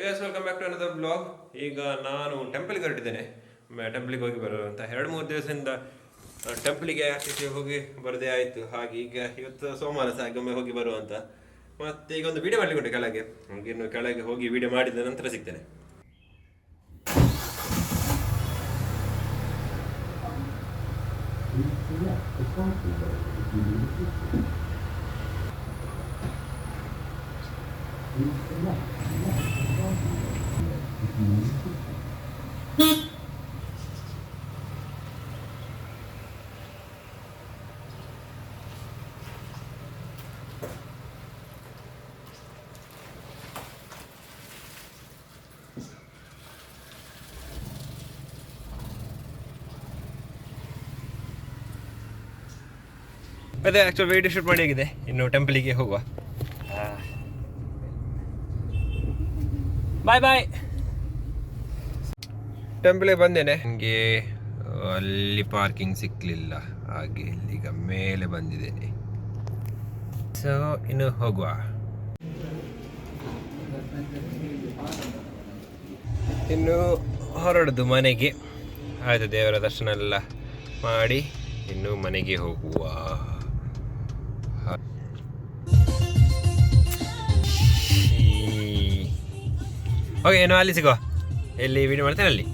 Guys welcome back to another blog. ಈಗ ನಾನು ಟೆಂಪಲ್ಗೆ ಹೊರಟಿದ್ದೇನೆ. ಟೆಂಪಲ್ಗೆ ಹೋಗಿ ಬರೋದು ಅಂತ 2-3 ದಿವಸದಿಂದ ಟೆಂಪಲ್ಗೆ ಆಚೆ ಹೋಗಿ ಬರದೇ ಆಯಿತು. ಹಾಗೆ ಈಗ ಇವತ್ತು ಸೋಮವಾರ ಸಹ ಒಮ್ಮೆ ಹೋಗಿ ಬರುವ ಅಂತ. ಮತ್ತೆ ಈಗ ಒಂದು ವಿಡಿಯೋ ಮಾಡಲಿಕ್ಕೆ ಕೆಳಗೆ ಇನ್ನು ಕೆಳಗೆ ಹೋಗಿ ವಿಡಿಯೋ ಮಾಡಿದ ನಂತರ ಸಿಗ್ತೇನೆ. ಅದೇ ಆ್ಯಕ್ಚುಲಿ ವಿಡಿಯೋ ಶೂಟ್ ಮಾಡಿ ಆಗಿದೆ. ಇನ್ನು ಟೆಂಪಲಿಗೆ ಹೋಗುವ. ಬಾಯ್ ಬಾಯ್. ಟೆಂಪಲಿಗೆ ಬಂದೇನೆ. ನನಗೆ ಅಲ್ಲಿ ಪಾರ್ಕಿಂಗ್ ಸಿಕ್ಕಲಿಲ್ಲ, ಹಾಗೆ ಈಗ ಮೇಲೆ ಬಂದಿದ್ದೇನೆ. ಸೊ ಇನ್ನು ಹೋಗುವ. ಇನ್ನು ಹೊರಡುದು ಮನೆಗೆ. ಆಯಿತು, ದೇವರ ದರ್ಶನ ಎಲ್ಲ ಮಾಡಿ ಇನ್ನು ಮನೆಗೆ ಹೋಗುವ. ಓಕೆ, ಏನು ಅಲ್ಲಿ ಸಿಗುವ. ಎಲ್ಲಿ ವಿಡಿಯೋ ಮಾಡ್ತೇನೆ ಅಲ್ಲಿ.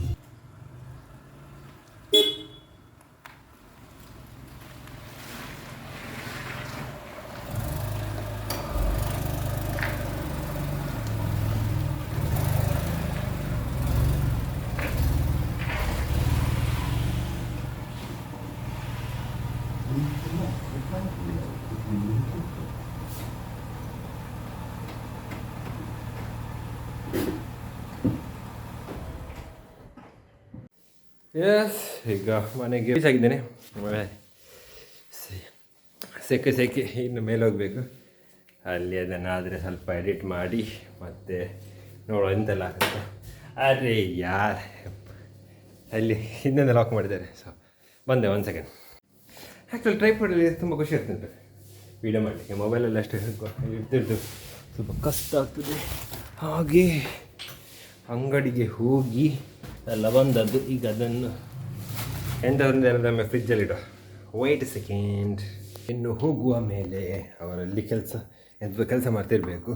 ಎಸ್, ಈಗ ಮನೆಗೆ ರೀಚ್ ಆಗಿದ್ದೇನೆ. ಸೆಕೆ ಇನ್ನು ಮೇಲೆ ಹೋಗಬೇಕು. ಅಲ್ಲಿ ಅದನ್ನಾದರೆ ಸ್ವಲ್ಪ ಎಡಿಟ್ ಮಾಡಿ ಮತ್ತೆ ನೋಡೋ ಎಂತೆಲ್ಲ ಆಗುತ್ತೆ. ಅರೆ ಯಾರ್, ಅಲ್ಲಿ ಹಿಂದೆ ಲಾಕ್ ಮಾಡಿದ್ದಾರೆ. ಸೊ ಬಂದೆ, 1 ಸೆಕೆಂಡ್. ಆ್ಯಕ್ಚುಲಿ ಟ್ರೈಪಾಡಲ್ಲಿ ತುಂಬ ಖುಷಿ ಆಗ್ತದೆ ವೀಡಿಯೋ ಮಾಡಲಿಕ್ಕೆ. ಮೊಬೈಲಲ್ಲಿ ಅಷ್ಟು ಇರ್ತಿರ್ತು ಸ್ವಲ್ಪ ಕಷ್ಟ ಆಗ್ತದೆ. ಹಾಗೆ ಅಂಗಡಿಗೆ ಹೋಗಿ ಎಲ್ಲ ಬಂದದ್ದು. ಈಗ ಅದನ್ನು ಎಂಟೊಂದೆರಡೊಮ್ಮೆ ಫ್ರಿಜ್ಜಲ್ಲಿಡುವ. Wait second. ಇನ್ನು ಹೋಗುವ ಮೇಲೆ ಅವರಲ್ಲಿ ಕೆಲಸ ಮಾಡ್ತಿರ್ಬೇಕು.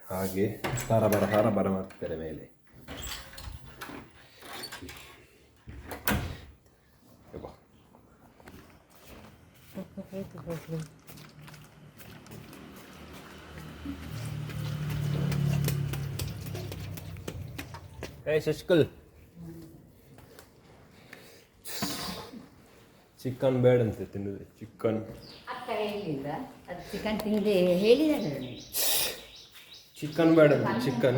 ಹಾಗೆ ಸಾರ ಮಾಡ್ತಿದ್ದಾರೆ ಮೇಲೆ. ಶಶಿಕಲ್, ಚಿಕನ್ ಬೇಡ ಅಂತ ತಿನ್ನೋದು. ಚಿಕನ್ ಚಿಕನ್ ಬೇಡ ಅಂತ. ಚಿಕನ್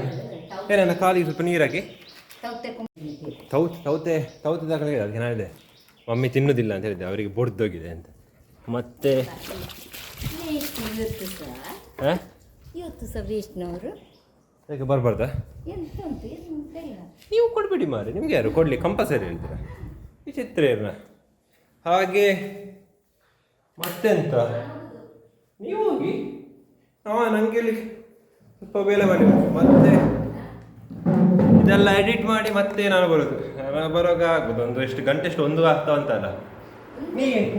ಏನ ಕಾಲಿಗೆ ಸ್ವಲ್ಪ ನೀರಾಕಿ ತೌತೆ ತಗೊಳ್ಳಿ. ಅದಕ್ಕೆ ನಾನಿದೆ ಮಮ್ಮಿ ತಿನ್ನೋದಿಲ್ಲ ಅಂತ ಹೇಳಿದ್ದೆ, ಅವರಿಗೆ ಬೊಡ್ದೋಗಿದೆ ಅಂತ. ಮತ್ತೆ ಯಾಕೆ ಬರಬಾರ್ದಾ? ನೀವು ಕೊಡಬೇಡಿ ಮಾರೆ, ನಿಮ್ಗೆ ಯಾರು ಕೊಡಲಿ ಕಂಪಲ್ಸರಿ ಹೇಳ್ತೀರ? ವಿಚಿತ್ರ ಇರಲ್ಲ. ಹಾಗೆ ಮತ್ತೆಂತ, ನೀವು ಹೋಗಿ ನನಗೆ ಸ್ವಲ್ಪ ಬೇಲೆ ಮಾಡಿ ಮತ್ತೆ ಇದೆಲ್ಲ ಎಡಿಟ್ ಮಾಡಿ ಮತ್ತೆ ನಾನು ಬರೋವಾಗ ಆಗ್ಬೋದು. ಎಷ್ಟು ಗಂಟೆ 1 ಆಗ್ತಾ ಅಂತಲ್ಲ.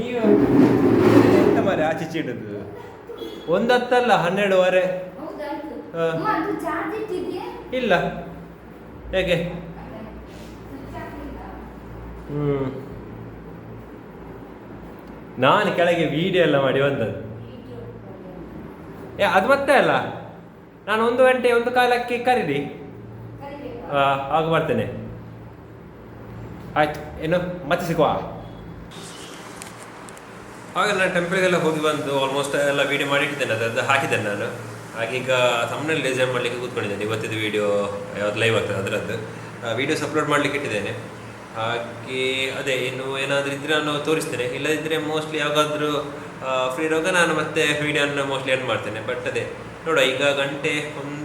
ನೀವು ಎಂತ ಮಾರೆ ಆಚೆ ಇಡೋದು? 1 ಹೊತ್ತಲ್ಲ, 12:30. ಇಲ್ಲ, ಹೇಗೆ? ನಾನು ಕೆಳಗೆ ವಿಡಿಯೋ ಎಲ್ಲ ಮಾಡಿ ಬಂದದ್ದು. ಅದು ಮತ್ತೆ ಅಲ್ಲ, ನಾನು 1 ಗಂಟೆ 1 ಕಾಲಕ್ಕೆ ಕರೀರಿ. ಆಗ ಬರ್ತೇನೆ. ಆಯ್ತು, ಏನು ಮತ್ತೆ ಸಿಗುವ. ಹಾಗೆ ನಾನು ಟೆಂಪಲ್ಗೆಲ್ಲ ಹೋಗಿ ಬಂದು ಆಲ್ಮೋಸ್ಟ್ ಎಲ್ಲ ವೀಡಿಯೋ ಮಾಡಿಟ್ಟಿದ್ದೇನೆ. ಅದು ಹಾಕಿದ್ದೇನೆ ನಾನು. ಹಾಗೆ ಈಗ ತಮ್ಮನಲ್ಲಿ ಡಿಸೈನ್ ಮಾಡಲಿಕ್ಕೆ ಕೂತ್ಕೊಂಡಿದ್ದೇನೆ. ಇವತ್ತಿದ್ದು ವೀಡಿಯೋ ಯಾವ್ದು ಲೈವ್ ಆಗ್ತದೆ ಅದರದ್ದು ವೀಡಿಯೋಸ್ ಅಪ್ಲೋಡ್ ಮಾಡಲಿಕ್ಕೆ ಇಟ್ಟಿದ್ದೇನೆ. ಹಾಗೆ ಅದೇ ಇನ್ನು ಏನಾದರೂ ಇದ್ದರೆ ನಾನು ತೋರಿಸ್ತೇನೆ. ಇಲ್ಲದಿದ್ದರೆ ಮೋಸ್ಟ್ಲಿ ಯಾವಾಗಾದರೂ ಫ್ರೀ ಇರುವಾಗ ನಾನು ಮತ್ತೆ ವೀಡಿಯೋನ ಮೋಸ್ಟ್ಲಿ ಎಂಡ್ ಮಾಡ್ತೇನೆ. ಬಟ್ ಅದೇ ನೋಡುವ, ಈಗ 1 ಗಂಟೆ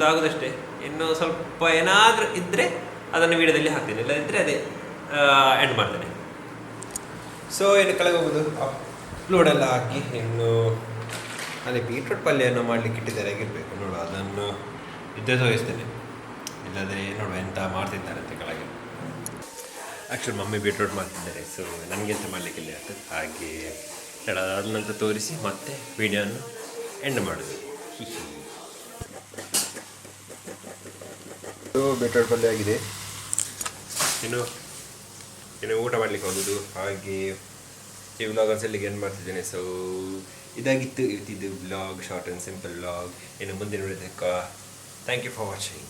ಆಗೋದಷ್ಟೇ. ಇನ್ನು ಸ್ವಲ್ಪ ಏನಾದರೂ ಇದ್ದರೆ ಅದನ್ನು ವೀಡಿಯೋದಲ್ಲಿ ಹಾಕ್ತೇನೆ, ಇಲ್ಲದಿದ್ದರೆ ಅದೇ ಎಂಡ್ ಮಾಡ್ತೇನೆ. ಸೊ ಇನ್ನು ಕೆಳಗೆ ಹೋಗೋದು ಅಪ್ಲೋಡ್ ಎಲ್ಲ ಹಾಕಿ ಇನ್ನು ಅಲ್ಲಿ ಬೀಟ್ರೂಟ್ ಪಲ್ಯವನ್ನು ಮಾಡಲಿಕ್ಕೆ ಇಟ್ಟಿದ್ದಾರೆ ಆಗಿರಬೇಕು. ನೋಡು, ಅದನ್ನು ಇದ್ದೇ ತೋರಿಸ್ತೇನೆ. ಇಲ್ಲದ್ರೆ ನೋಡುವ ಎಂತ ಮಾಡ್ತಿದ್ದಾರಂತೆ ಕೆಳಗೆ. ಆ್ಯಕ್ಚುಲಿ ಮಮ್ಮಿ ಬೀಟ್ರೂಟ್ ಮಾಡ್ತಿದ್ದಾರೆ, ಸೊ ನನಗೆಂತ ಮಾಡಲಿಕ್ಕಿಲ್ಲ ಆಗ್ತದೆ. ಹಾಗೆ ಅದಾದ ನಂತರ ತೋರಿಸಿ ಮತ್ತೆ ವಿಡಿಯೋನ ಎಂಡ್ ಮಾಡೋದು. ಬೀಟ್ರೂಟ್ ಪಲ್ಯ ಆಗಿದೆ, ಇನ್ನು ಊಟ ಮಾಡಲಿಕ್ಕೆ ಹೋಗೋದು. ಹಾಗೆ ಈ ವ್ಲಾಗ್ ಅನ್ಸಲಿಕ್ಕೆ ಏನು ಮಾಡ್ತಿದ್ದೇನೆ. ಸೊ ಇದಾಗಿತ್ತು ಇವತ್ತಿದ್ದು vlog, short and simple vlog. ಇನ್ನು ಮುಂದಿನ ನೋಡೋದಕ್ಕೆ ಥ್ಯಾಂಕ್ ಯು ಫಾರ್ ವಾಚಿಂಗ್.